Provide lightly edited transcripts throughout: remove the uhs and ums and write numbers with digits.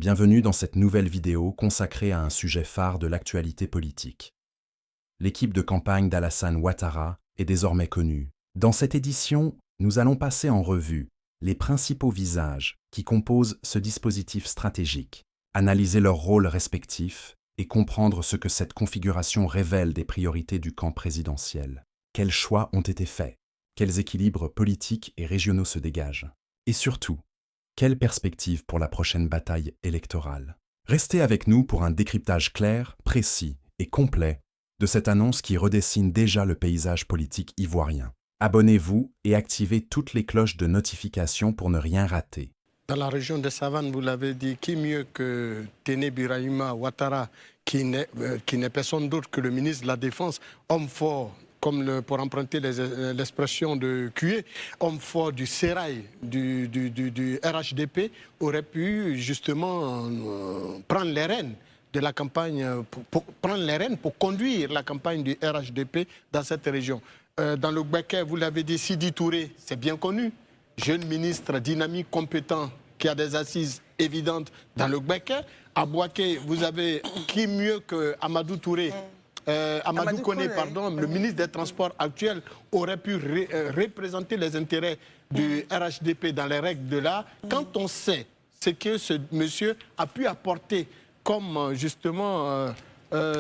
Bienvenue dans cette nouvelle vidéo consacrée à un sujet phare de l'actualité politique. L'équipe de campagne d'Alassane Ouattara est désormais connue. Dans cette édition, nous allons passer en revue les principaux visages qui composent ce dispositif stratégique, analyser leurs rôles respectifs et comprendre ce que cette configuration révèle des priorités du camp présidentiel. Quels choix ont été faits? Quels équilibres politiques et régionaux se dégagent? Et surtout, quelles perspectives pour la prochaine bataille électorale? Restez avec nous pour un décryptage clair, précis et complet de cette annonce qui redessine déjà le paysage politique ivoirien. Abonnez-vous et activez toutes les cloches de notification pour ne rien rater. Dans la région de Savane, vous l'avez dit, qui mieux que Téné Birahima Ouattara, qui n'est personne d'autre que le ministre de la Défense, homme fort, comme pour emprunter l'expression de Cué, homme fort du sérail du RHDP, aurait pu justement prendre les rênes de la campagne, prendre les rênes pour conduire la campagne du RHDP dans cette région. Dans le Gbeke, vous l'avez dit, Sidi Touré, c'est bien connu, jeune ministre dynamique, compétent, qui a des assises évidentes dans le Gbeke. À Bouaké, vous avez qui mieux que Amadou Touré, Amadou Koné, pardon, le ministre des Transports actuel, aurait pu représenter les intérêts du RHDP dans les règles de l'art. Quand on sait ce que ce monsieur a pu apporter comme justement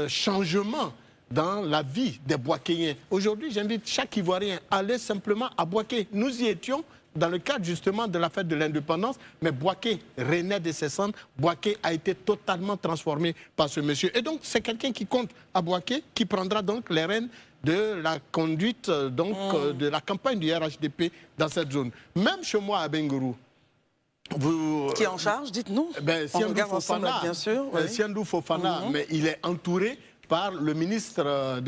changement dans la vie des Bouakéens. Aujourd'hui, j'invite chaque Ivoirien à aller simplement à Bouaké. Nous y étions dans le cadre justement de la fête de l'indépendance, mais Bouaké renaît de ses cendres. Bouaké a été totalement transformé par ce monsieur. Et donc, c'est quelqu'un qui compte à Bouaké, qui prendra donc les rênes de la conduite de la campagne du RHDP dans cette zone. Même chez moi à Bengourou. Qui est en charge, dites-nous. Siandou Fofana, bien sûr. Oui. Siandou Fofana, mais il est entouré par le ministre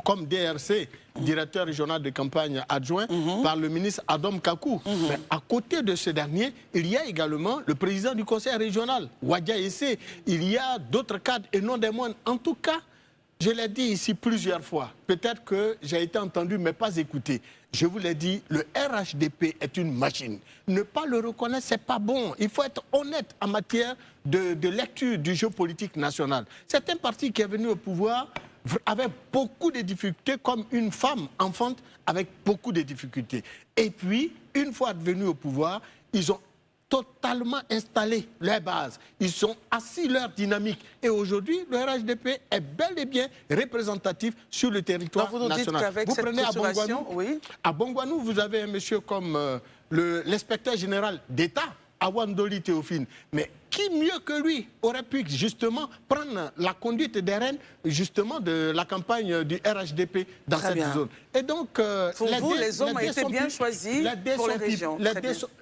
comme DRC, directeur régional de campagne adjoint, par le ministre Adam Kakou. Mais à côté de ce dernier, il y a également le président du conseil régional, Wadja Essé. Il y a d'autres cadres et non des moindres. En tout cas, je l'ai dit ici plusieurs fois, peut-être que j'ai été entendu mais pas écouté. Je vous l'ai dit, le RHDP est une machine. Ne pas le reconnaître, c'est pas bon. Il faut être honnête en matière de lecture du jeu politique national. C'est un parti qui est venu au pouvoir avec beaucoup de difficultés, comme une femme enfante avec beaucoup de difficultés. Et puis, une fois venus au pouvoir, ils ont totalement installé leurs bases. Ils ont assis leur dynamique. Et aujourd'hui, le RHDP est bel et bien représentatif sur le territoire national. Vous prenez à Bongouanou, oui. À Bongouanou, vous avez un monsieur comme l'inspecteur général d'État, Awandoli Théophile. Mais qui mieux que lui aurait pu justement prendre la conduite des rênes justement de la campagne du RHDP dans cette zone. Et donc, pour vous, les hommes ont été bien choisis pour les régions.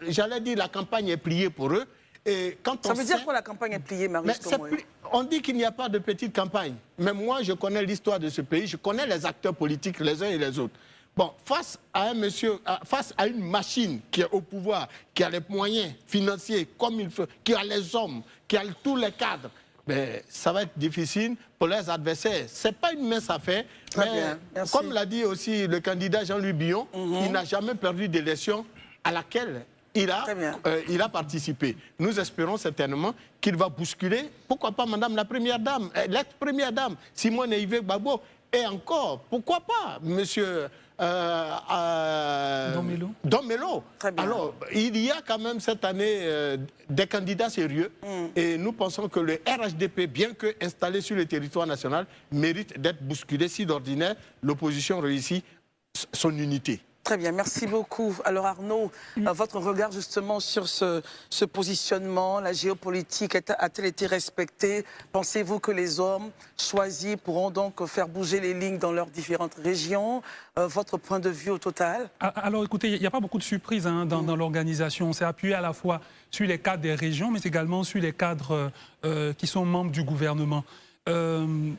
J'allais dire, la campagne est pliée pour eux. Et quand ça veut dire quoi la campagne est pliée, Marius Komoué? On dit qu'il n'y a pas de petite campagne. Mais moi, je connais l'histoire de ce pays, je connais les acteurs politiques les uns et les autres. Bon, face à un monsieur, face à une machine qui est au pouvoir, qui a les moyens financiers comme il faut, qui a les hommes, qui a tous les cadres, ben, ça va être difficile pour les adversaires. Ce n'est pas une mince affaire. Mais comme l'a dit aussi le candidat Jean-Louis Billon, il n'a jamais perdu d'élection à laquelle il a participé. Nous espérons certainement qu'il va bousculer, pourquoi pas Madame la Première Dame, l'ex-Première Dame, Simone Yves Gbagbo, et encore, pourquoi pas Monsieur Domelo. Alors, il y a quand même cette année des candidats sérieux et nous pensons que le RHDP, bien que installé sur le territoire national, mérite d'être bousculé si d'ordinaire l'opposition réussit son unité. Très bien, merci beaucoup. Alors Arnaud, votre regard justement sur ce positionnement, la géopolitique a-t-elle été respectée? Pensez-vous que les hommes choisis pourront donc faire bouger les lignes dans leurs différentes régions? Votre point de vue au total? Alors écoutez, il n'y a pas beaucoup de surprises dans l'organisation. On s'est appuyé à la fois sur les cadres des régions, mais également sur les cadres qui sont membres du gouvernement.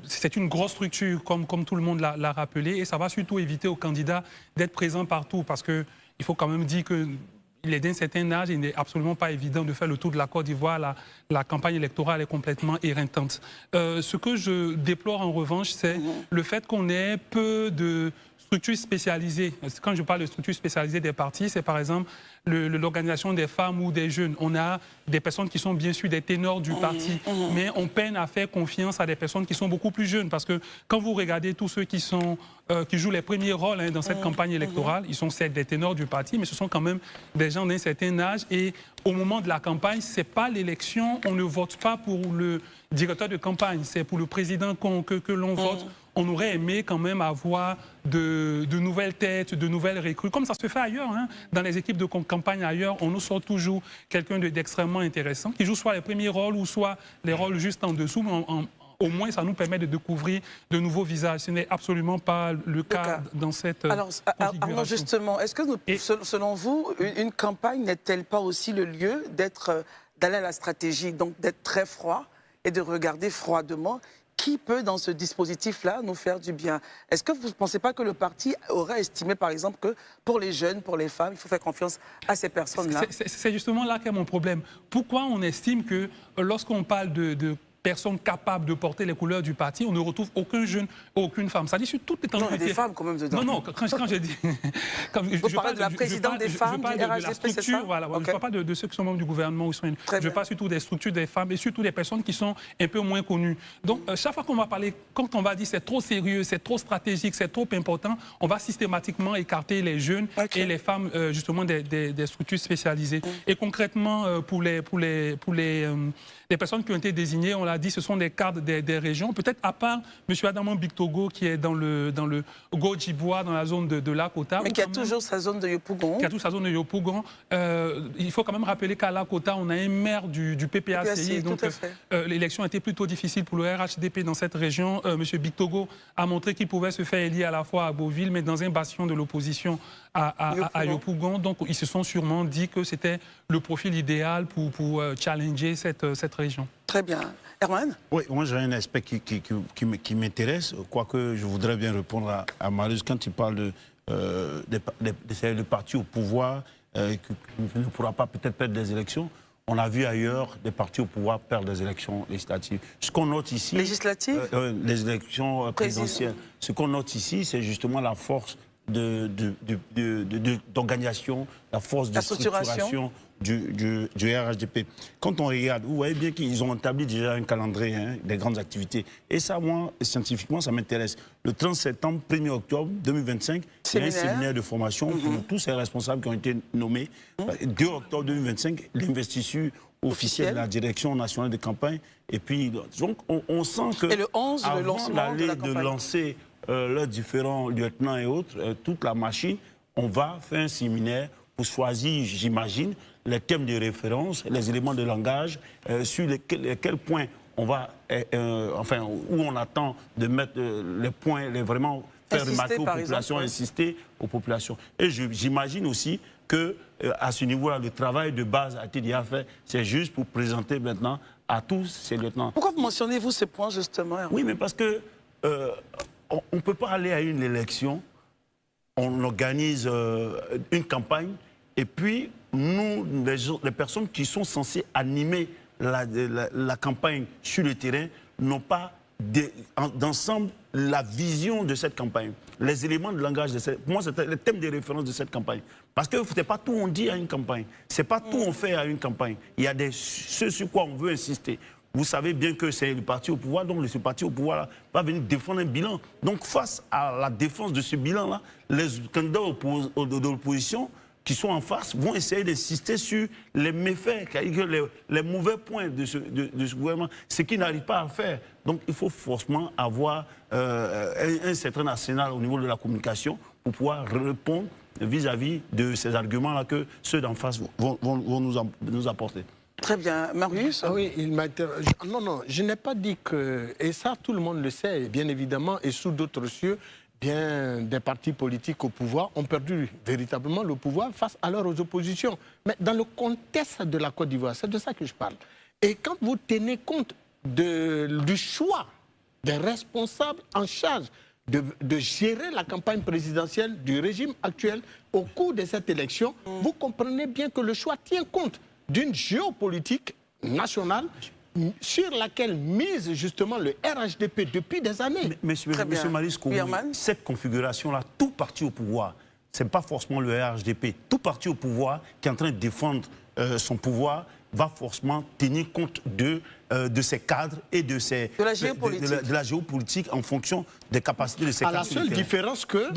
C'est une grosse structure, comme tout le monde l'a rappelé, et ça va surtout éviter aux candidats d'être présents partout, parce qu'il faut quand même dire qu'il est d'un certain âge, il n'est absolument pas évident de faire le tour de la Côte d'Ivoire, la campagne électorale est complètement éreintante. Ce que je déplore en revanche, c'est le fait qu'on ait peu de structures spécialisées. Quand je parle de structures spécialisées des partis, c'est par exemple l'organisation des femmes ou des jeunes. On a des personnes qui sont bien sûr des ténors du parti, mais on peine à faire confiance à des personnes qui sont beaucoup plus jeunes. Parce que quand vous regardez tous ceux qui jouent les premiers rôles dans cette campagne électorale, ils sont certes des ténors du parti, mais ce sont quand même des gens d'un certain âge. Et au moment de la campagne, ce n'est pas l'élection, on ne vote pas pour le directeur de campagne, c'est pour le président que l'on vote. On aurait aimé quand même avoir de nouvelles têtes, de nouvelles recrues, comme ça se fait ailleurs. Dans les équipes de campagne ailleurs, on nous sort toujours quelqu'un d'extrêmement intéressant, qui joue soit les premiers rôles ou soit les rôles juste en dessous, mais au moins ça nous permet de découvrir de nouveaux visages. Ce n'est absolument pas le cas dans cette configuration. Arnaud, justement, est-ce que selon vous, une campagne n'est-elle pas aussi le lieu d'aller à la stratégie, donc d'être très froid et de regarder froidement qui peut, dans ce dispositif-là, nous faire du bien? Est-ce que vous ne pensez pas que le parti aurait estimé, par exemple, que pour les jeunes, pour les femmes, il faut faire confiance à ces personnes-là? C'est justement là qu'est mon problème. Pourquoi on estime que lorsqu'on parle de personnes capables de porter les couleurs du parti, on ne retrouve aucun jeune, aucune femme? Ça dit sur toute l'étendue. Non, il y a des femmes quand même dedans. Non, quand je dis... Vous parlez de la présidente des femmes, du RHDP, c'est ça? Voilà, okay. Je ne parle pas de ceux qui sont membres du gouvernement. Je parle surtout des structures des femmes et surtout des personnes qui sont un peu moins connues. Donc, chaque fois qu'on va parler, quand on va dire c'est trop sérieux, c'est trop stratégique, c'est trop important, on va systématiquement écarter les jeunes et les femmes, justement, des structures spécialisées. Et concrètement, pour les personnes qui ont été désignées, on l'a dit, ce sont des cadres des régions. Peut-être à part M. Adaman Bictogo, qui est dans le Gojibwa, dans la zone de Lakota. Mais qui a toujours sa zone de Yopougon. Qui a toujours sa zone de Yopougon. Il faut quand même rappeler qu'à Lakota, on a un maire du PPACI. Donc, l'élection a été plutôt difficile pour le RHDP dans cette région. M. Bictogo a montré qu'il pouvait se faire élire à la fois à Beauville, mais dans un bastion de l'opposition à Yopougon. Donc, ils se sont sûrement dit que c'était le profil idéal pour challenger cette région. Très bien. Herman? Oui, moi j'ai un aspect qui m'intéresse, quoique je voudrais bien répondre à Marius quand il parle de partis au pouvoir qui ne pourra pas peut-être perdre des élections. On a vu ailleurs des partis au pouvoir perdre des élections législatives. Ce qu'on note ici... Législatives? Les élections présidentielles. Ce qu'on note ici, c'est justement la force d'organisation, la force de structuration du RHDP. Quand on regarde, vous voyez bien qu'ils ont établi déjà un calendrier des grandes activités. Et ça, moi, scientifiquement, ça m'intéresse. Le 30 septembre, 1er octobre 2025, il y a un séminaire de formation pour tous ces responsables qui ont été nommés. 2 octobre 2025, l'investiture officielle de la direction nationale de campagne. Et puis, donc, on sent que... Et le 11, le lancement de la campagne. De lancer leurs différents lieutenants et autres, toute la machine, on va faire un séminaire pour choisir, j'imagine, les thèmes de référence, les éléments de langage, sur quels points on va, où on attend de mettre les points, vraiment faire remarquer aux populations, insister aux populations. Et j'imagine aussi que à ce niveau-là, le travail de base a été déjà fait. C'est juste pour présenter maintenant à tous ces lieutenants. Pourquoi vous mentionnez-vous ces points, justement? Oui, mais parce que on ne peut pas aller à une élection, on organise une campagne, et puis nous, les personnes qui sont censées animer la campagne sur le terrain, n'ont pas d'ensemble la vision de cette campagne, les éléments de langage de cette... Moi, c'était le thème de référence de cette campagne. Parce que ce n'est pas tout on dit à une campagne, ce n'est pas tout on fait à une campagne. Il y a ce sur quoi on veut insister. Vous savez bien que c'est le parti au pouvoir, donc ce parti au pouvoir va venir défendre un bilan. Donc face à la défense de ce bilan-là, les candidats de l'opposition qui sont en face vont essayer d'insister sur les méfaits, les mauvais points de ce gouvernement, ce qu'ils n'arrivent pas à faire. Donc il faut forcément avoir un certain arsenal au niveau de la communication pour pouvoir répondre vis-à-vis de ces arguments-là que ceux d'en face vont nous apporter. Très bien. Marius? Oui, il m'interroge. Non, je n'ai pas dit que... Et ça, tout le monde le sait, bien évidemment, et sous d'autres cieux, bien des partis politiques au pouvoir ont perdu véritablement le pouvoir face à leurs oppositions. Mais dans le contexte de la Côte d'Ivoire, c'est de ça que je parle. Et quand vous tenez compte du choix des responsables en charge de gérer la campagne présidentielle du régime actuel au cours de cette élection, vous comprenez bien que le choix tient compte d'une géopolitique nationale sur laquelle mise justement le RHDP depuis des années. Monsieur Marius, cette configuration-là, tout parti au pouvoir, ce n'est pas forcément le RHDP. Tout parti au pouvoir qui est en train de défendre son pouvoir va forcément tenir compte de ses cadres et de la géopolitique en fonction des capacités de ses cadres. À la seule différence que,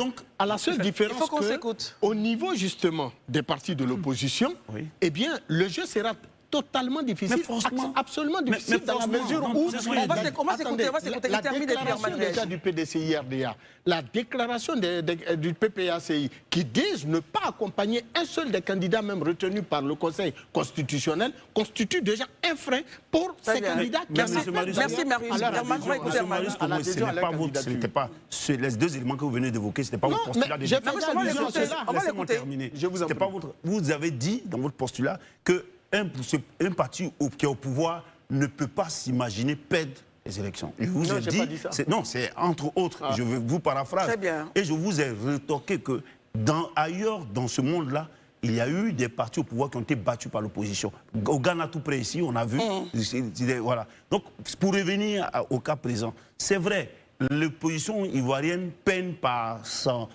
au niveau justement des partis de l'opposition, eh bien, le jeu sera totalement difficile, absolument difficile, dans la mesure où... On va s'écouter, la déclaration déjà du PDCI-RDA, la déclaration du PPACI, qui disent ne pas accompagner un seul des candidats, même retenus par le Conseil constitutionnel, constitue déjà un frein pour ces candidats. Merci Marius. Ce n'était pas les deux éléments que vous venez d'évoquer, ce n'était pas votre postulat. Laissez-moi terminer. Vous avez dit dans votre postulat que un parti qui est au pouvoir ne peut pas s'imaginer perdre les élections. Je vous ai dit, non, c'est entre autres, je vous paraphrase. Très bien. Et je vous ai rétorqué que ailleurs dans ce monde-là, il y a eu des partis au pouvoir qui ont été battus par l'opposition. Au Ghana tout près ici, on a vu. Voilà. Donc, pour revenir au cas présent, c'est vrai, l'opposition ivoirienne peine par son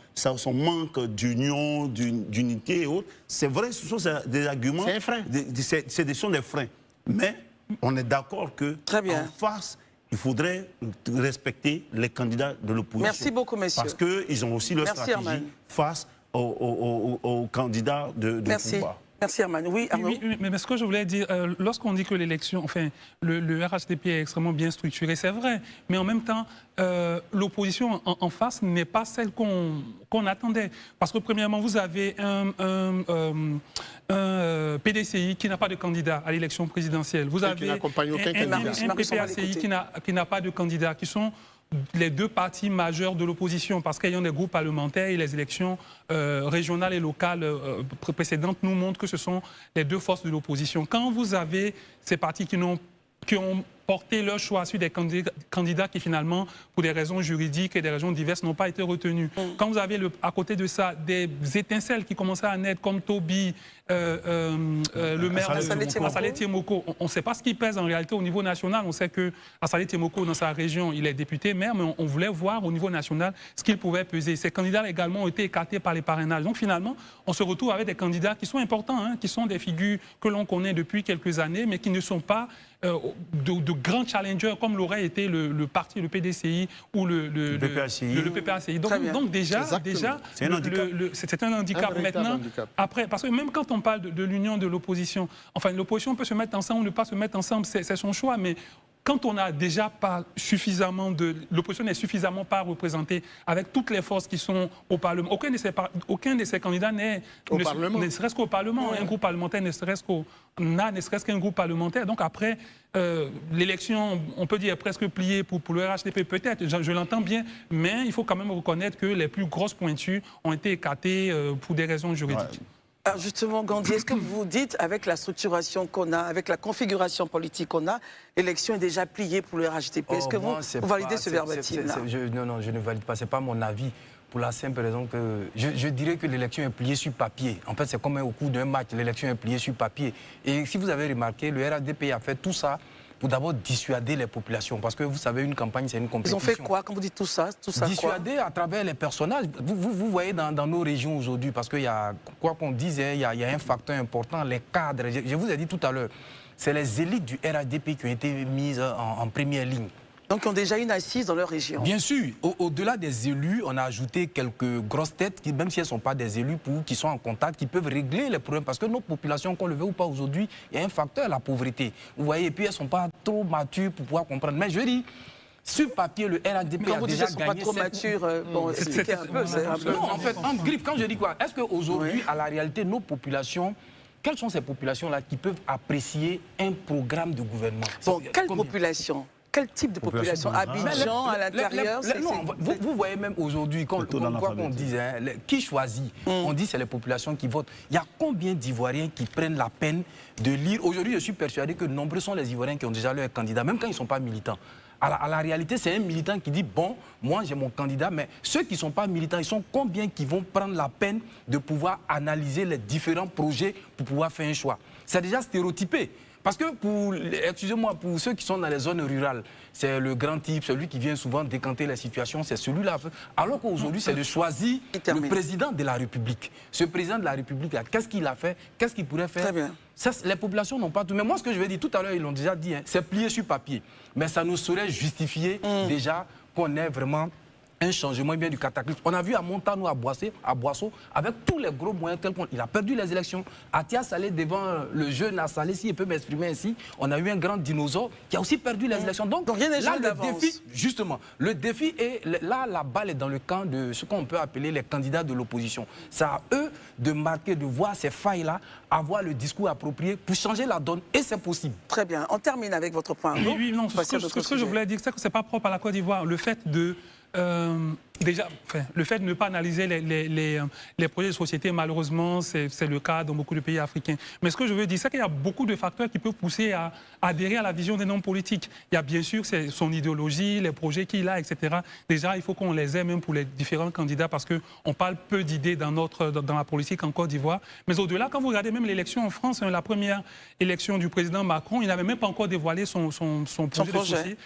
manque d'union, d'unité et autres. C'est vrai, ce sont des arguments. C'est un frein. Ce sont des freins. Mais on est d'accord que en face, il faudrait respecter les candidats de l'opposition. Merci beaucoup, messieurs. Parce qu'ils ont aussi leur stratégie face aux candidats de pouvoir. Merci Herman. Oui, Arnaud. Oui, mais ce que je voulais dire, lorsqu'on dit que l'élection, enfin, le RHDP est extrêmement bien structuré, c'est vrai, mais en même temps, l'opposition en face n'est pas celle qu'on attendait. Parce que premièrement, vous avez un PDCI qui n'a pas de candidat à l'élection présidentielle. Vous avez un PPACI qui n'a pas de candidat, qui sont les deux partis majeurs de l'opposition, parce qu'ayant des groupes parlementaires et les élections régionales et locales précédentes nous montrent que ce sont les deux forces de l'opposition. Quand vous avez ces partis qui ont porté leur choix sur des candidats qui finalement, pour des raisons juridiques et des raisons diverses, n'ont pas été retenus. Quand vous avez à côté de ça des étincelles qui commençaient à naître, comme Toby, le maire Assalé Tiemoko, on ne sait pas ce qui pèse en réalité au niveau national. On sait que Assalé Tiemoko, dans sa région, il est député maire, mais on voulait voir au niveau national ce qu'il pouvait peser. Ces candidats également ont été écartés par les parrainages. Donc finalement, on se retrouve avec des candidats qui sont importants, qui sont des figures que l'on connaît depuis quelques années, mais qui ne sont pas de grands challengers comme l'aurait été le parti, le PDCI ou le PPACI. Donc déjà c'est un handicap. Maintenant, après, parce que même quand on parle de l'union de l'opposition, enfin l'opposition peut se mettre ensemble ou ne pas se mettre ensemble, c'est son choix, mais quand on n'a déjà pas suffisamment l'opposition n'est suffisamment pas représentée avec toutes les forces qui sont au Parlement. Aucun de ces candidats ne serait-ce qu'au Parlement. Un groupe parlementaire ne serait-ce qu'un groupe parlementaire. Donc après, l'élection, on peut dire presque pliée pour le RHDP, peut-être, je l'entends bien, mais il faut quand même reconnaître que les plus grosses pointues ont été écartées pour des raisons juridiques. Alors justement, Gandhi, est-ce que vous dites, avec la structuration qu'on a, avec la configuration politique qu'on a, l'élection est déjà pliée pour le RHDP? Est-ce que vous validez ce verbatim-là? Non, je ne valide pas, ce n'est pas mon avis. Pour la simple raison que je dirais que l'élection est pliée sur papier. En fait, c'est comme au cours d'un match, l'élection est pliée sur papier. Et si vous avez remarqué, le RHDP a fait tout ça pour d'abord dissuader les populations. Parce que vous savez, une campagne, c'est une compétition. Ils ont fait quoi quand vous dites tout ça dissuader à travers les personnages. Vous voyez dans nos régions aujourd'hui, parce qu'il y a, quoi qu'on dise, il y a un facteur important, les cadres. Je vous ai dit tout à l'heure, c'est les élites du RHDP qui ont été mises en première ligne. Donc, ils ont déjà une assise dans leur région. Bien sûr. Au-delà des élus, on a ajouté quelques grosses têtes, qui, même si elles ne sont pas des élus, qui sont en contact, qui peuvent régler les problèmes. Parce que nos populations, qu'on le veut ou pas aujourd'hui, il y a un facteur, la pauvreté. Vous voyez, et puis elles ne sont pas trop matures pour pouvoir comprendre. Mais je dis, sur papier, le RHDP a déjà gagné... Quand vous dites qu'elles ne sont pas trop matures, bon, expliquez un peu. Non, en fait, en griffe, quand je dis quoi, est-ce qu'aujourd'hui, à la réalité, nos populations... Quelles sont ces populations-là qui peuvent apprécier un programme de gouvernement? Bon, quelle population? Quel type de population? Abidjan, à l'intérieur? Vous voyez même aujourd'hui, quoi qu'on dise, qui choisit? On dit c'est les populations qui votent. Il y a combien d'Ivoiriens qui prennent la peine de lire? Aujourd'hui, je suis persuadé que nombreux sont les Ivoiriens qui ont déjà leur candidat, même quand ils ne sont pas militants. À la réalité, c'est un militant qui dit, bon, moi j'ai mon candidat, mais ceux qui ne sont pas militants, ils sont combien qui vont prendre la peine de pouvoir analyser les différents projets pour pouvoir faire un choix? C'est déjà stéréotypé. Parce que, excusez-moi, pour ceux qui sont dans les zones rurales, c'est le grand type, celui qui vient souvent décanter la situation, c'est celui-là. Alors qu'aujourd'hui, c'est de choisir le président de la République. Ce président de la République, qu'est-ce qu'il a fait? Qu'est-ce qu'il pourrait faire? Très bien. Ça, les populations n'ont pas tout. Mais moi, ce que je vais dire, tout à l'heure, ils l'ont déjà dit, hein, c'est plié sur papier. Mais ça nous saurait justifier déjà qu'on ait vraiment un changement bien du cataclysme. On a vu à Montano, à Boisseau, avec tous les gros moyens tels qu'il a perdu les élections. Atia Salé devant le jeune Assalé, si il peut m'exprimer ainsi, on a eu un grand dinosaure qui a aussi perdu les élections. Donc rien n'est là, le défi, justement, le défi est, là, la balle est dans le camp de ce qu'on peut appeler les candidats de l'opposition. C'est à eux de marquer, de voir ces failles-là, avoir le discours approprié pour changer la donne, et c'est possible. Très bien. On termine avec votre point. Oui, non, ce que je voulais dire, c'est que ce n'est pas propre à la Côte d'Ivoire. Le fait de... déjà, le fait de ne pas analyser les projets de société, malheureusement, c'est le cas dans beaucoup de pays africains. Mais ce que je veux dire, c'est qu'il y a beaucoup de facteurs qui peuvent pousser à adhérer à la vision d'un homme politique. Il y a bien sûr son idéologie, les projets qu'il a, etc. Déjà, il faut qu'on les ait même pour les différents candidats parce qu'on parle peu d'idées dans la politique en Côte d'Ivoire. Mais au-delà, quand vous regardez même l'élection en France, la première élection du président Macron, il n'avait même pas encore dévoilé son projet de société,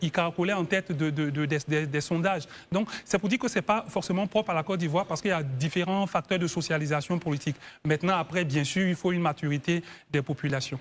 il caracolait en tête des sondages. Donc, c'est pour dire que ce n'est pas forcément propre à la Côte d'Ivoire parce qu'il y a différents facteurs de socialisation politique. Maintenant, après, bien sûr, il faut une maturité des populations.